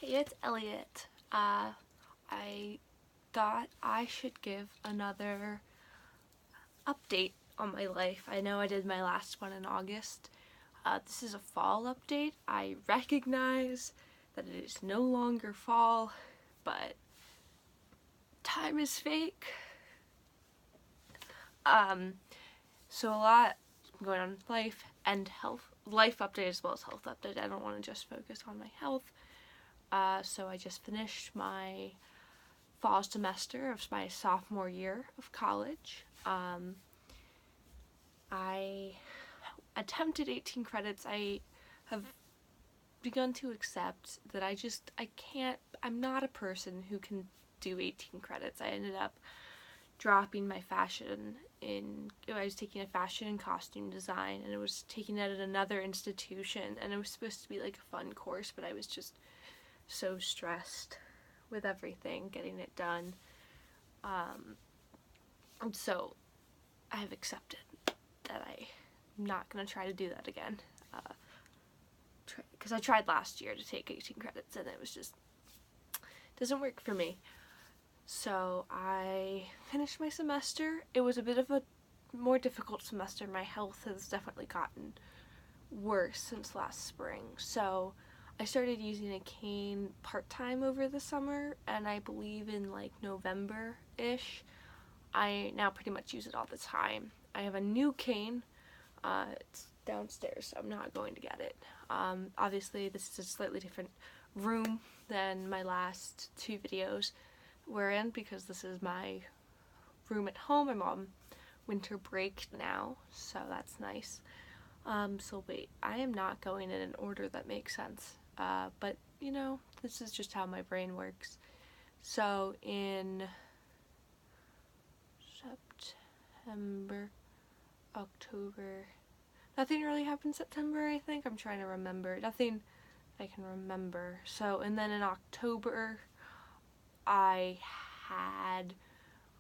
Hey, it's Elliot. I thought I should give another update on my life. I know I did my last one in August. This is a fall update. I recognize that it is no longer fall, but time is fake. So a lot going on in life and health. Life update as well as health update. I don't want to just focus on my health. So I just finished my fall semester of my sophomore year of college. I attempted 18 credits. I have begun to accept that I'm not a person who can do 18 credits. I ended up dropping my I was taking a fashion and costume design, and it was taking it at another institution, and it was supposed to be like a fun course, but I was just so stressed with everything, getting it done. And so I have accepted that I'm not going to try to do that again. Because I tried last year to take 18 credits and it was just, doesn't work for me. So I finished my semester. It was a bit of a more difficult semester. My health has definitely gotten worse since last spring. So I started using a cane part-time over the summer, and I believe in like November-ish, I now pretty much use it all the time. I have a new cane. It's downstairs, so I'm not going to get it. Obviously, this is a slightly different room than my last two videos were in, because this is my room at home. I'm on winter break now, so that's nice. So wait, I am not going in an order that makes sense. But, you know, this is just how my brain works. So in September, October, nothing really happened in September, I think. I'm trying to remember. Nothing I can remember. So, and then in October, I had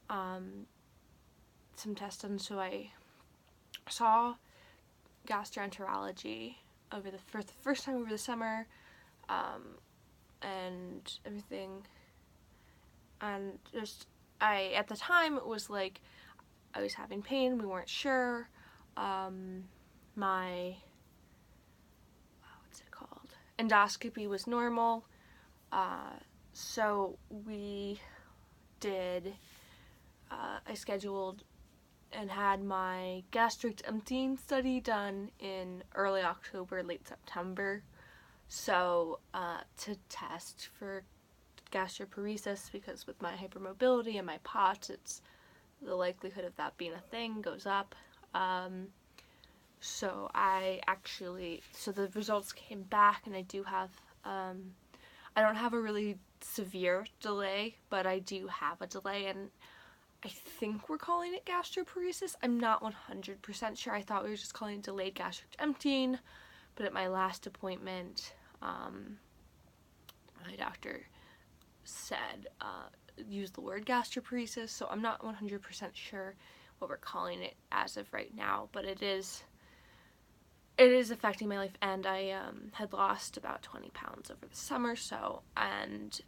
some tests done, so I saw gastroenterology for the first time over the summer, and everything, and just, at the time, it was like, I was having pain, we weren't sure, my, what's it called, endoscopy was normal, so we did, I scheduled and had my gastric emptying study done in early October, late September. So to test for gastroparesis, because with my hypermobility and my POTS, the likelihood of that being a thing goes up. So the results came back, and I do have, I don't have a really severe delay, but I do have a delay, and I think we're calling it gastroparesis. I'm not 100% sure. I thought we were just calling it delayed gastric emptying, but at my last appointment, my doctor said, use the word gastroparesis, so I'm not 100% sure what we're calling it as of right now, but it is affecting my life, and I had lost about 20 pounds over the summer, and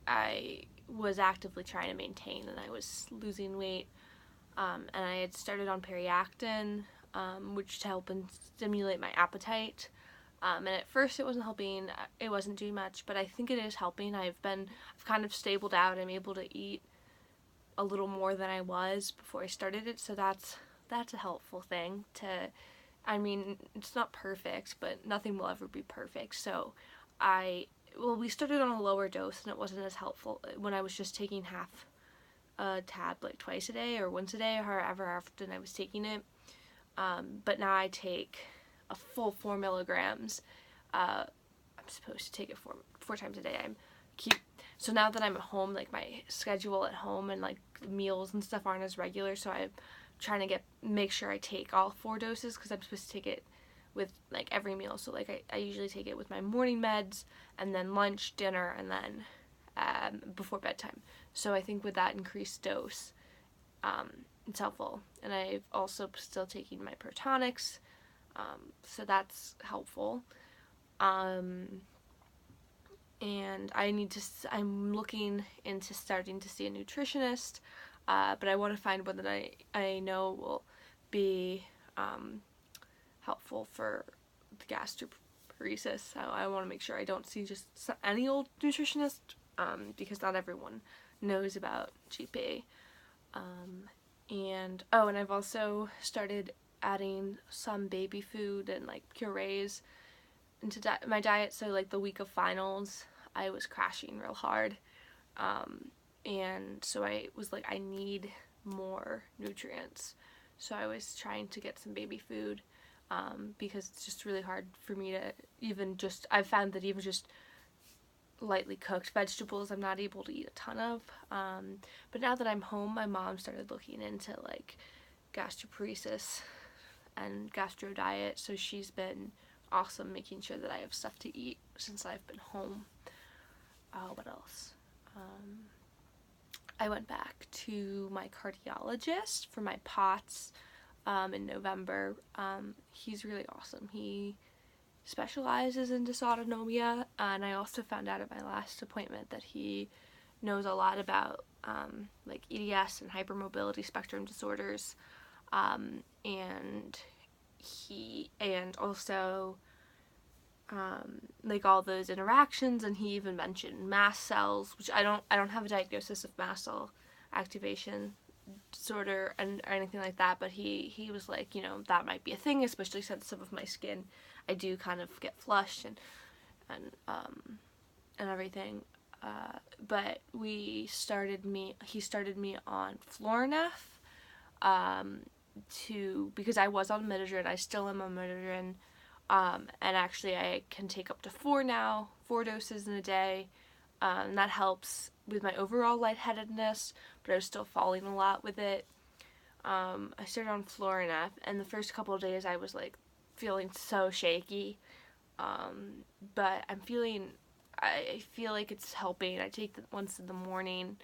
I was actively trying to maintain, and I was losing weight, and I had started on Periactin, which to help and stimulate my appetite, and at first it wasn't helping, it wasn't doing much, but I think it is helping. I've kind of stabled out. I'm able to eat a little more than I was before I started it, so that's a helpful thing. I mean, it's not perfect, but nothing will ever be perfect, so we started on a lower dose, and it wasn't as helpful when I was just taking half a tab like twice a day or once a day, or however often I was taking it. But now I take a full 4 milligrams. I'm supposed to take it four times a day. So now that I'm at home, like my schedule at home and like meals and stuff aren't as regular, so I'm trying to make sure I take all 4 doses, because I'm supposed to take it with like every meal. So like I usually take it with my morning meds, and then lunch, dinner, and then before bedtime. So I think with that increased dose, it's helpful. And I've also still taking my protonics, so that's helpful. and I'm looking into starting to see a nutritionist, but I want to find one that I know will be helpful for the gastroparesis. So I want to make sure I don't see just any old nutritionist, because not everyone knows about GP. And I've also started adding some baby food and like purees into my diet. So like the week of finals, I was crashing real hard, and so I was like, I need more nutrients. So I was trying to get some baby food, because it's just really hard for me to I've found that even just lightly cooked vegetables I'm not able to eat a ton of. But now that I'm home, my mom started looking into like gastroparesis and gastro diet, so she's been awesome making sure that I have stuff to eat since I've been home. What else? I went back to my cardiologist for my POTS in November. He's really awesome. He specializes in dysautonomia, and I also found out at my last appointment that he knows a lot about like EDS and hypermobility spectrum disorders, and also like all those interactions, and he even mentioned mast cells, which I don't have a diagnosis of mast cell activation disorder or anything like that, but he was like, that might be a thing, especially since some of my skin, I do kind of get flushed and everything. But he started me on Florinef, because I was on Midodrine, I still am on Midodrine, and actually I can take up to 4 doses in a day. And that helps with my overall lightheadedness, but I was still falling a lot with it. I started on Florinef, and the first couple of days I was like feeling so shaky, but I feel like it's helping. I take it once in the morning,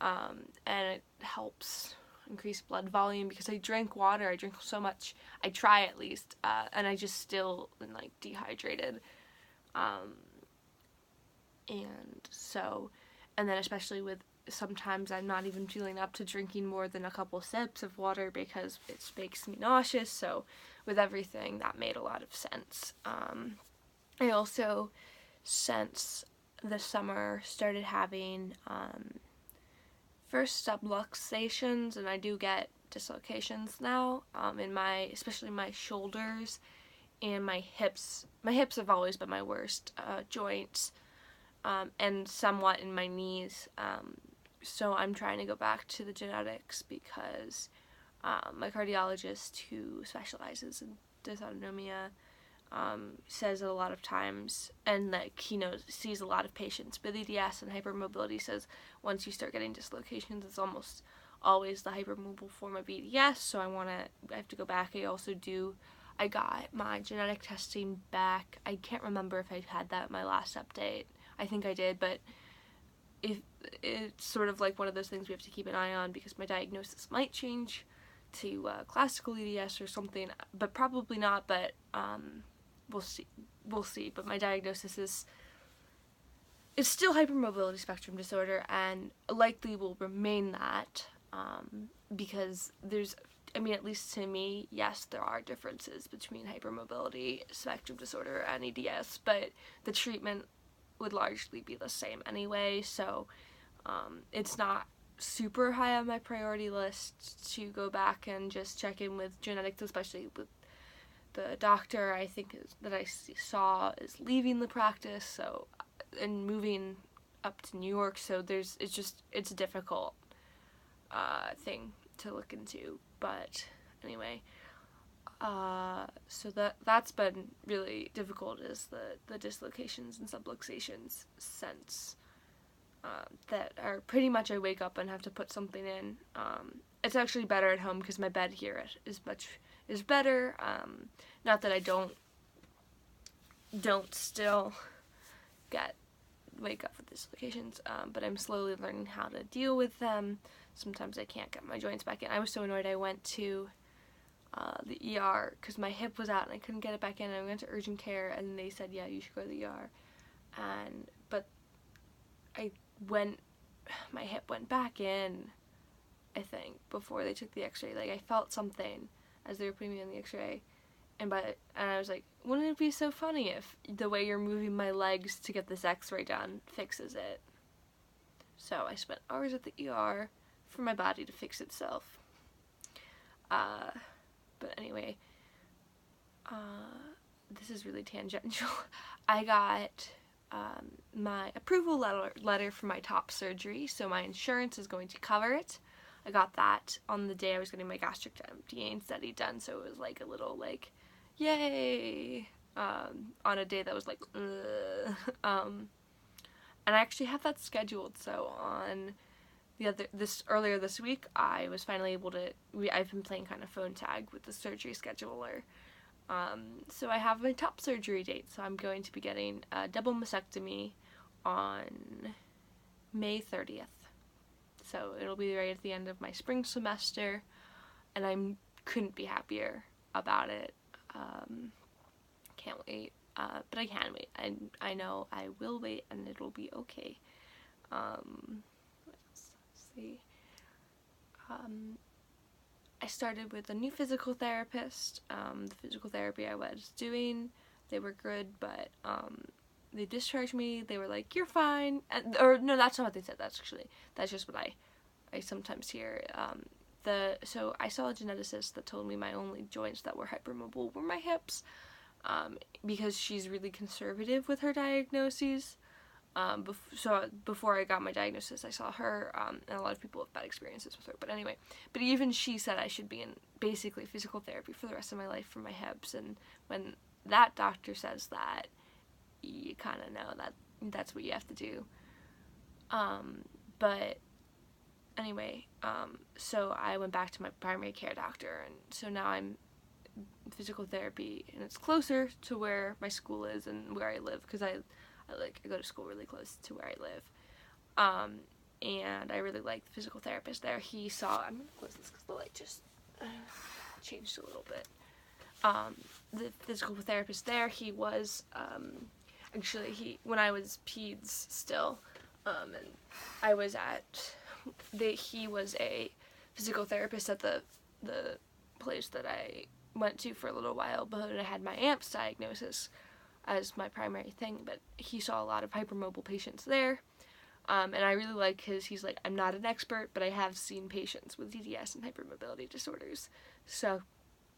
and it helps increase blood volume because I drink water. I drink so much. I try at least, and I just still am like dehydrated. And then especially with sometimes I'm not even feeling up to drinking more than a couple sips of water because it makes me nauseous. So with everything, that made a lot of sense. I also, since the summer, started having first subluxations, and I do get dislocations now, especially my shoulders and my hips. My hips have always been my worst joints, and somewhat in my knees. So I'm trying to go back to the genetics because my cardiologist, who specializes in dysautonomia, says that a lot of times, and like he sees a lot of patients with EDS and hypermobility, says once you start getting dislocations, it's almost always the hypermobile form of EDS. So I have to go back. I got my genetic testing back. I can't remember if I had that in my last update. I think I did, but if it's sort of like one of those things we have to keep an eye on because my diagnosis might change to classical EDS or something, but probably not. But we'll see. But my diagnosis is still hypermobility spectrum disorder, and likely will remain that, because at least to me, yes, there are differences between hypermobility spectrum disorder and EDS, but the treatment would largely be the same anyway, so it's not super high on my priority list to go back and just check in with genetics, especially with the doctor I think that I saw is leaving the practice, and moving up to New York, so it's a difficult thing to look into. But anyway, so that's been really difficult, is the dislocations and subluxations since that are pretty much I wake up and have to put something in. It's actually better at home because my bed here is better. Not that I don't still wake up with dislocations, but I'm slowly learning how to deal with them. Sometimes I can't get my joints back in. I was so annoyed. I went to the ER because my hip was out and I couldn't get it back in. I went to urgent care and they said, yeah, you should go to the ER. But my hip went back in, I think, before they took the x-ray. Like, I felt something as they were putting me on the x-ray, and I was like, wouldn't it be so funny if the way you're moving my legs to get this x-ray done fixes it? So I spent hours at the ER for my body to fix itself. But anyway, this is really tangential. I got my approval letter for my top surgery, so my insurance is going to cover it. I got that on the day I was getting my gastric emptying study done, so it was like a little like, yay, on a day that was like, ugh. And I actually have that scheduled, so on earlier this week, I was finally able to, I've been playing kind of phone tag with the surgery scheduler. So I have my top surgery date, so I'm going to be getting a double mastectomy on May 30th. So it'll be right at the end of my spring semester, and I couldn't be happier about it. Can't wait, but I can wait. I know I will wait, and it'll be okay. Let's see. I started with a new physical therapist. The physical therapy I was doing, they were good, but they discharged me. They were like, "You're fine," or no, that's not what they said. That's just what I sometimes hear. So I saw a geneticist that told me my only joints that were hypermobile were my hips, because she's really conservative with her diagnoses. So before I got my diagnosis, I saw her, and a lot of people have bad experiences with her. But anyway, even she said I should be in basically physical therapy for the rest of my life for my hips. And when that doctor says that, you kind of know that that's what you have to do. But anyway, so I went back to my primary care doctor, and so now I'm physical therapy, and it's closer to where my school is and where I live, because I go to school really close to where I live. And I really like the physical therapist there. I'm gonna close this because the light just changed a little bit. The physical therapist there, he was, when I was peds still, and I was he was a physical therapist at the place that I went to for a little while, but I had my AMPS diagnosis as my primary thing, but he saw a lot of hypermobile patients there, and I really like he's like, I'm not an expert, but I have seen patients with DDS and hypermobility disorders, so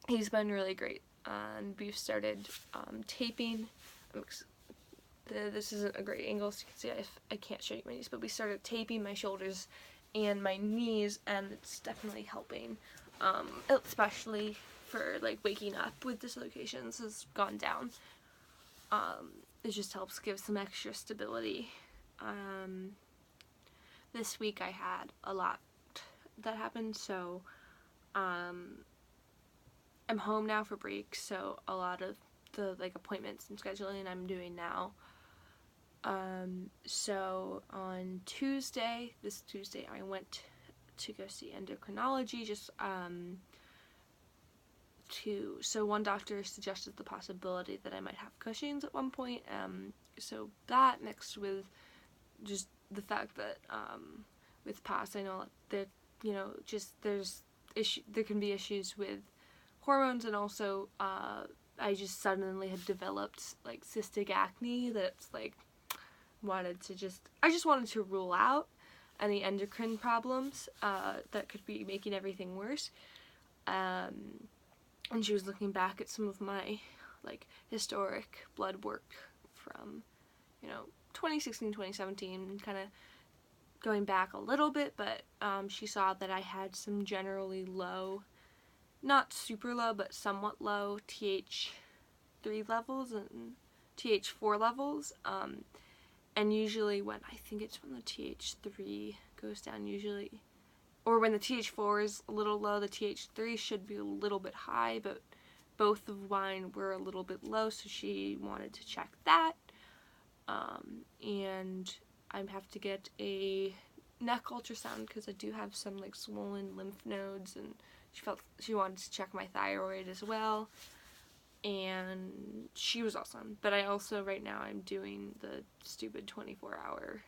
he's been really great, and we've started taping. This isn't a great angle, so you can see I can't show you my knees, but we started taping my shoulders and my knees, and it's definitely helping, especially for like waking up with dislocations has gone down. It just helps give some extra stability. This week I had a lot that happened, so I'm home now for break, so a lot of the like appointments and scheduling I'm doing now. So on this Tuesday, I went to go see endocrinology, so one doctor suggested the possibility that I might have Cushing's at one point, so that mixed with just the fact that, with PAS, I know that, there can be issues with hormones, and also, I just suddenly had developed, like, cystic acne that's, like, I just wanted to rule out any endocrine problems, that could be making everything worse, and she was looking back at some of my, like, historic blood work from, 2016, 2017, kind of going back a little bit, but she saw that I had some generally low, not super low, but somewhat low TH3 levels and TH4 levels, and usually when the TH3 goes down, or when the TH4 is a little low, the TH3 should be a little bit high, but both of mine were a little bit low, so she wanted to check that, and I have to get a neck ultrasound because I do have some, like, swollen lymph nodes, and she wanted to check my thyroid as well, and she was awesome. But I also, right now, I'm doing the stupid 24-hour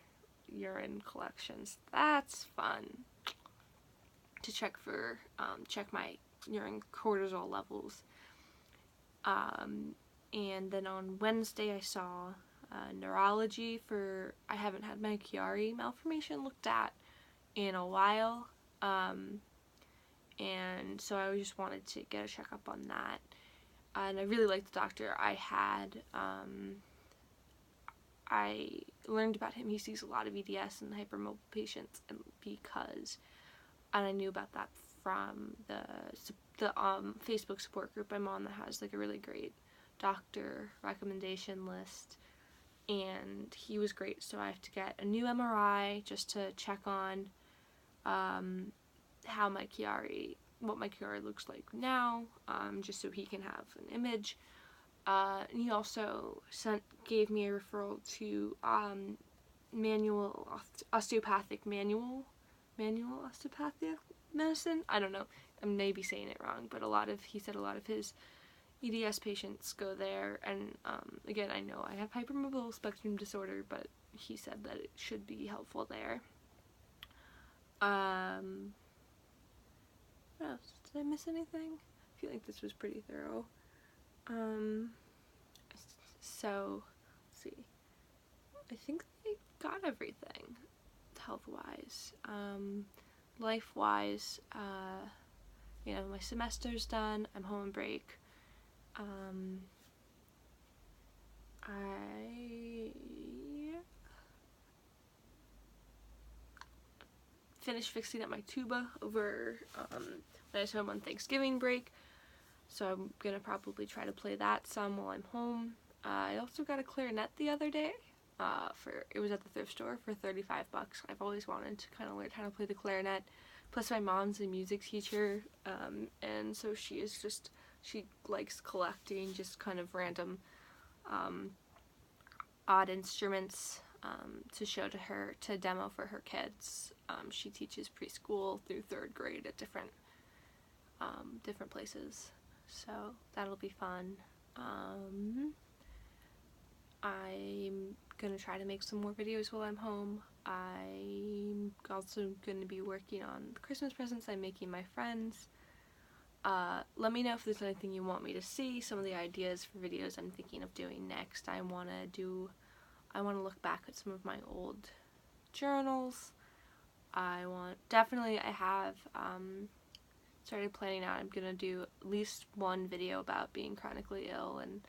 urine collections. That's fun. To check for, check my urine cortisol levels. And then on Wednesday I saw neurology for, I haven't had my Chiari malformation looked at in a while. And so I just wanted to get a checkup on that. And I really liked the doctor. I learned about him. He sees a lot of EDS and hypermobile patients, and I knew about that from the Facebook support group I'm on that has like a really great doctor recommendation list, and he was great. So I have to get a new MRI just to check on how my Chiari, what my Chiari looks like now, just so he can have an image. And he also gave me a referral to osteopathic medicine. I don't know. I may be saying it wrong, but he said a lot of his EDS patients go there. And again, I know I have hypermobile spectrum disorder, but he said that it should be helpful there. What else? Did I miss anything? I feel like this was pretty thorough. So, let's see. I think I got everything, health-wise. Life-wise, my semester's done. I'm home on break. I finished fixing up my tuba over when I was home on Thanksgiving break. So I'm gonna probably try to play that some while I'm home. I also got a clarinet the other day. It was at the thrift store for $35. I've always wanted to kind of learn how to play the clarinet. Plus my mom's a music teacher, and so she likes collecting just kind of random odd instruments to demo for her kids. She teaches preschool through 3rd grade at different places, so that'll be fun. I'm gonna try to make some more videos while I'm home. I'm also gonna be working on the Christmas presents I'm making my friends. Let me know if there's anything you want me to see, some of the ideas for videos I'm thinking of doing next. I want to look back at some of my old journals. I have started planning out. I'm gonna do at least one video about being chronically ill and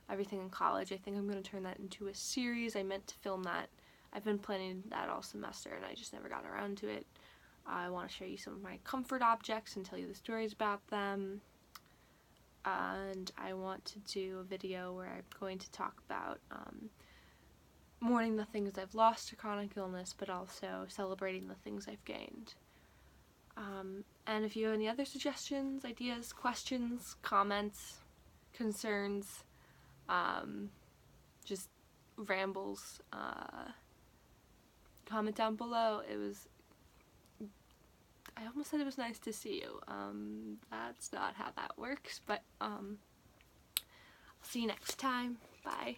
everything in college. I think I'm gonna turn that into a series. I meant to film that. I've been planning that all semester and I just never got around to it. I want to show you some of my comfort objects and tell you the stories about them. And I want to do a video where I'm going to talk about mourning the things I've lost to chronic illness, but also celebrating the things I've gained. And if you have any other suggestions, ideas, questions, comments, concerns, just rambles, comment down below. I almost said it was nice to see you. That's not how that works, but I'll see you next time. Bye.